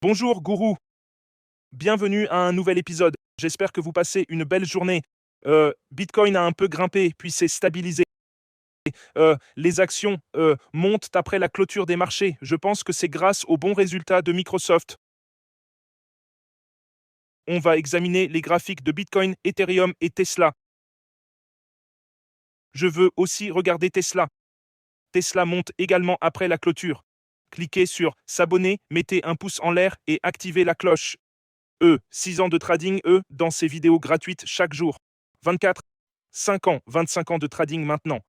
Bonjour gourou, bienvenue à un nouvel épisode. J'espère que vous passez une belle journée. Bitcoin a un peu grimpé, puis s'est stabilisé. Les actions montent après la clôture des marchés. Je pense que c'est grâce aux bons résultats de Microsoft. On va examiner les graphiques de Bitcoin, Ethereum et Tesla. Je veux aussi regarder Tesla. Tesla monte également après la clôture. Cliquez sur s'abonner, mettez un pouce en l'air et activez la cloche. 6 ans de trading, dans ces vidéos gratuites chaque jour. 24, 5 ans, 25 ans de trading maintenant.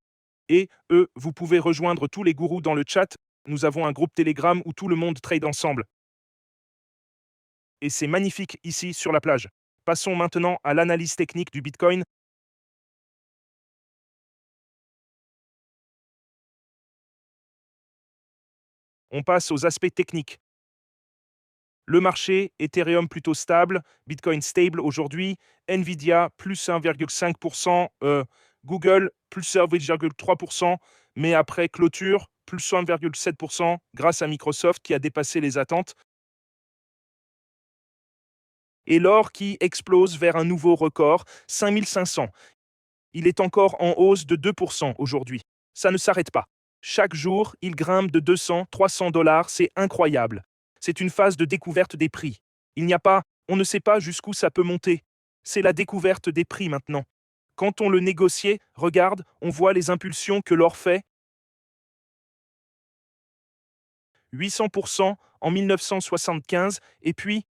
Et vous pouvez rejoindre tous les gourous dans le chat. Nous avons un groupe Telegram où tout le monde trade ensemble. Et c'est magnifique ici sur la plage. Passons maintenant à l'analyse technique du Bitcoin. On passe aux aspects techniques. Le marché, Ethereum plutôt stable, Bitcoin stable aujourd'hui, Nvidia plus 1,5%, Google plus 1,3%, mais après clôture, plus 1,7% grâce à Microsoft qui a dépassé les attentes. Et l'or qui explose vers un nouveau record, 5500. Il est encore en hausse de 2% aujourd'hui. Ça ne s'arrête pas. Chaque jour, il grimpe de 200, 300 dollars, c'est incroyable. C'est une phase de découverte des prix. Il n'y a pas, on ne sait pas jusqu'où ça peut monter. C'est la découverte des prix maintenant. Quand on le négociait, regarde, on voit les impulsions que l'or fait. 800% en 1975, et puis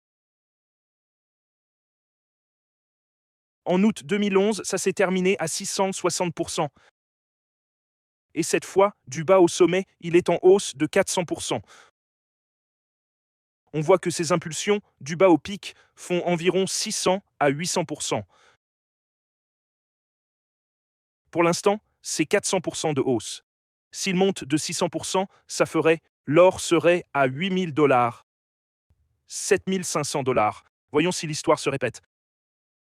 en août 2011, ça s'est terminé à 660%. Et cette fois, du bas au sommet, il est en hausse de 400%. On voit que ces impulsions, du bas au pic, font environ 600 à 800%. Pour l'instant, c'est 400% de hausse. S'il monte de 600%, ça ferait, l'or serait à 8000 dollars, 7500 dollars. Voyons si l'histoire se répète.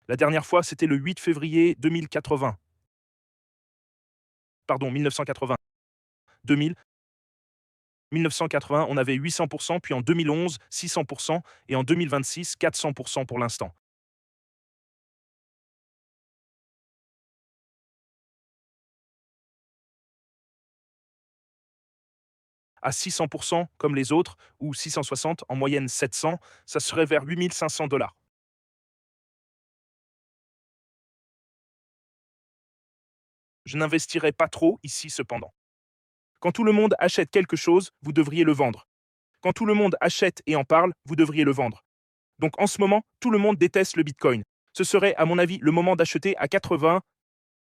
La dernière fois, c'était le 8 février 2080. Pardon, 1980. 2000, 1980, on avait 800%, puis en 2011, 600%, et en 2026, 400% pour l'instant. À 600% comme les autres, ou 660, en moyenne 700, ça serait vers 8500 dollars. Je n'investirai pas trop ici cependant. Quand tout le monde achète quelque chose, vous devriez le vendre. Quand tout le monde achète et en parle, vous devriez le vendre. Donc en ce moment, tout le monde déteste le Bitcoin. Ce serait, à mon avis, le moment d'acheter à 80.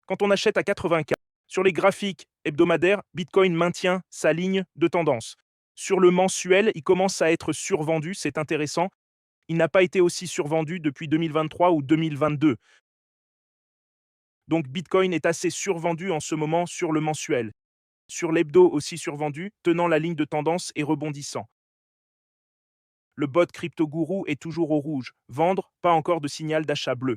Quand on achète à 80K, sur les graphiques hebdomadaires, Bitcoin maintient sa ligne de tendance. Sur le mensuel, il commence à être survendu, c'est intéressant. Il n'a pas été aussi survendu depuis 2023 ou 2022. Donc Bitcoin est assez survendu en ce moment sur le mensuel. Sur l'hebdo aussi survendu, tenant la ligne de tendance et rebondissant. Le bot Crypto Guru est toujours au rouge. Vendre, pas encore de signal d'achat bleu.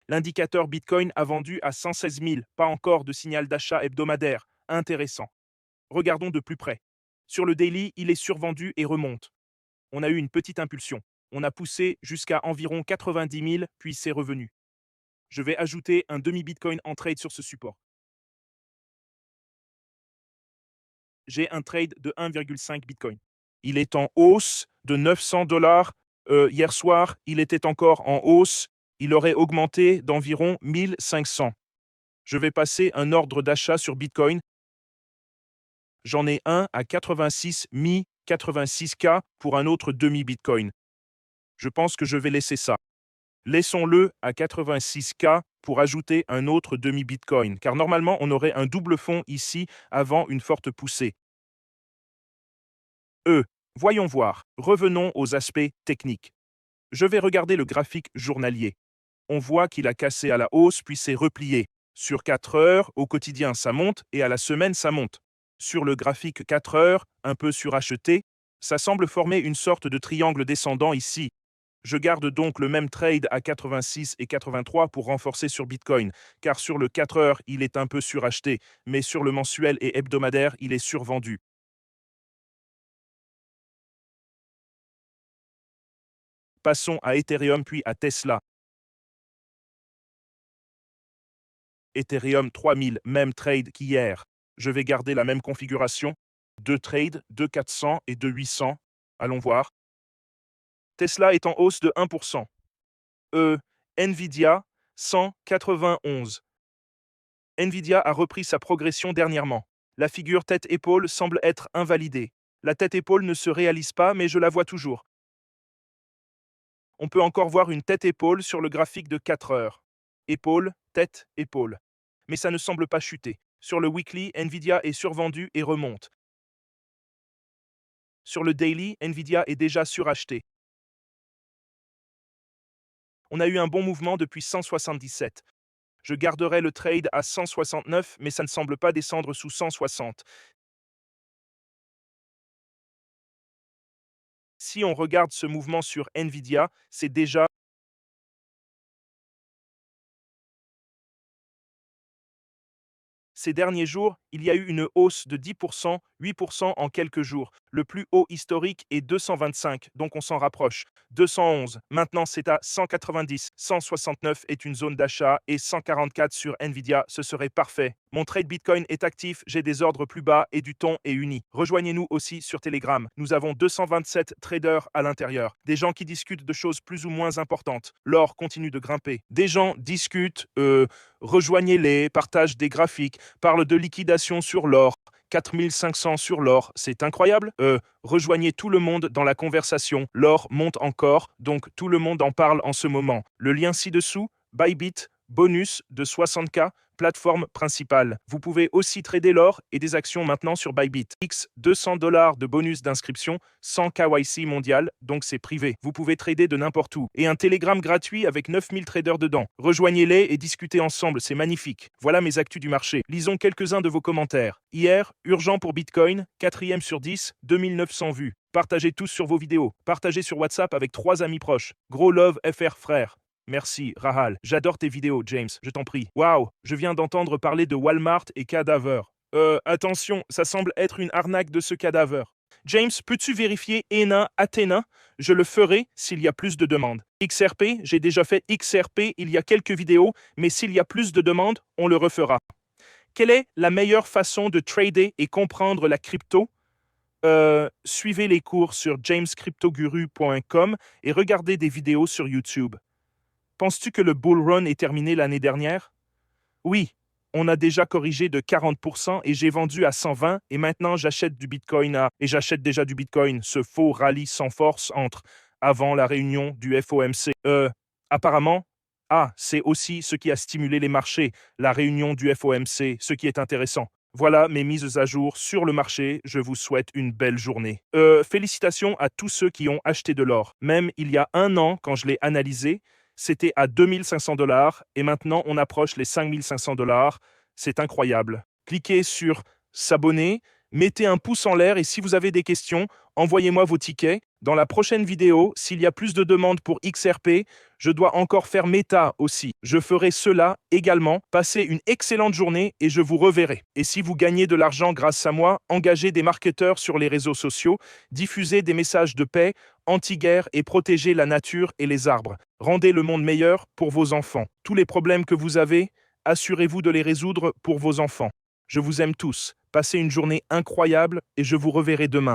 L'indicateur Bitcoin a vendu à 116 000, pas encore de signal d'achat hebdomadaire. Intéressant. Regardons de plus près. Sur le daily, il est survendu et remonte. On a eu une petite impulsion. On a poussé jusqu'à environ 90 000, puis c'est revenu. Je vais ajouter un demi-Bitcoin en trade sur ce support. J'ai un trade de 1,5 Bitcoin. Il est en hausse de 900 dollars. Hier soir, il était encore en hausse. Il aurait augmenté d'environ 1500. Je vais passer un ordre d'achat sur Bitcoin. J'en ai un à 86 mi 86K pour un autre demi-Bitcoin. Je pense que je vais laisser ça. Laissons-le à 86K pour ajouter un autre demi-Bitcoin, car normalement on aurait un double fond ici avant une forte poussée. E. Voyons voir. Revenons aux aspects techniques. Je vais regarder le graphique journalier. On voit qu'il a cassé à la hausse puis s'est replié. Sur 4 heures, au quotidien ça monte et à la semaine ça monte. Sur le graphique 4 heures, un peu suracheté, ça semble former une sorte de triangle descendant ici. Je garde donc le même trade à 86 et 83 pour renforcer sur Bitcoin, car sur le 4 heures, il est un peu suracheté, mais sur le mensuel et hebdomadaire, il est survendu. Passons à Ethereum puis à Tesla. Ethereum 3000, même trade qu'hier. Je vais garder la même configuration. 2 trades, 2 400 et 2 800. Allons voir. Tesla est en hausse de 1%. Nvidia, 191. Nvidia a repris sa progression dernièrement. La figure tête-épaule semble être invalidée. La tête-épaule ne se réalise pas, mais je la vois toujours. On peut encore voir une tête-épaule sur le graphique de 4 heures. Épaule, tête, épaule. Mais ça ne semble pas chuter. Sur le weekly, Nvidia est survendu et remonte. Sur le daily, Nvidia est déjà suracheté. On a eu un bon mouvement depuis 177. Je garderai le trade à 169, mais ça ne semble pas descendre sous 160. Si on regarde ce mouvement sur Nvidia, c'est déjà ces derniers jours, il y a eu une hausse de 10%, 8% en quelques jours. Le plus haut historique est 225, donc on s'en rapproche. 211, maintenant c'est à 190. 169 est une zone d'achat et 144 sur Nvidia, ce serait parfait. Mon trade Bitcoin est actif, j'ai des ordres plus bas et du ton est uni. Rejoignez-nous aussi sur Telegram. Nous avons 227 traders à l'intérieur. Des gens qui discutent de choses plus ou moins importantes. L'or continue de grimper. Des gens discutent, rejoignez-les, partagent des graphiques, parlent de liquidation sur l'or. 4500 sur l'or, c'est incroyable. Rejoignez tout le monde dans la conversation. L'or monte encore, donc tout le monde en parle en ce moment. Le lien ci-dessous, Bybit, bonus de 60K, plateforme principale. Vous pouvez aussi trader l'or et des actions maintenant sur Bybit. X, $200 de bonus d'inscription, 100 KYC mondial, donc c'est privé. Vous pouvez trader de n'importe où. Et un Telegram gratuit avec 9000 traders dedans. Rejoignez-les et discutez ensemble, c'est magnifique. Voilà mes actus du marché. Lisons quelques-uns de vos commentaires. Hier, urgent pour Bitcoin, 4e sur 10, 2900 vues. Partagez tous sur vos vidéos. Partagez sur WhatsApp avec 3 amis proches. Gros love FR frère. Merci, Rahal. J'adore tes vidéos, James, je t'en prie. Waouh, je viens d'entendre parler de Walmart et Cadaver. Attention, ça semble être une arnaque de ce Cadaver. James, peux-tu vérifier ENA Athena? Je le ferai s'il y a plus de demandes. XRP, j'ai déjà fait XRP il y a quelques vidéos, mais s'il y a plus de demandes, on le refera. Quelle est la meilleure façon de trader et comprendre la crypto? Suivez les cours sur jamescryptoguru.com et regardez des vidéos sur YouTube. Penses-tu que le bull run est terminé l'année dernière? Oui, on a déjà corrigé de 40% et j'ai vendu à 120 et maintenant j'achète du Bitcoin et j'achète déjà du Bitcoin, ce faux rallye sans force entre avant la réunion du FOMC. Apparemment, c'est aussi ce qui a stimulé les marchés, la réunion du FOMC, ce qui est intéressant. Voilà mes mises à jour sur le marché. Je vous souhaite une belle journée. Félicitations à tous ceux qui ont acheté de l'or. Même il y a un an, quand je l'ai analysé, c'était à 2500$ et maintenant on approche les 5500$. C'est incroyable. Cliquez sur s'abonner, mettez un pouce en l'air et si vous avez des questions, envoyez-moi vos tickets. Dans la prochaine vidéo, s'il y a plus de demandes pour XRP, je dois encore faire Meta aussi. Je ferai cela également. Passez une excellente journée et je vous reverrai. Et si vous gagnez de l'argent grâce à moi, engagez des marketeurs sur les réseaux sociaux, diffusez des messages de paix, anti-guerre et protégez la nature et les arbres. Rendez le monde meilleur pour vos enfants. Tous les problèmes que vous avez, assurez-vous de les résoudre pour vos enfants. Je vous aime tous. Passez une journée incroyable et je vous reverrai demain.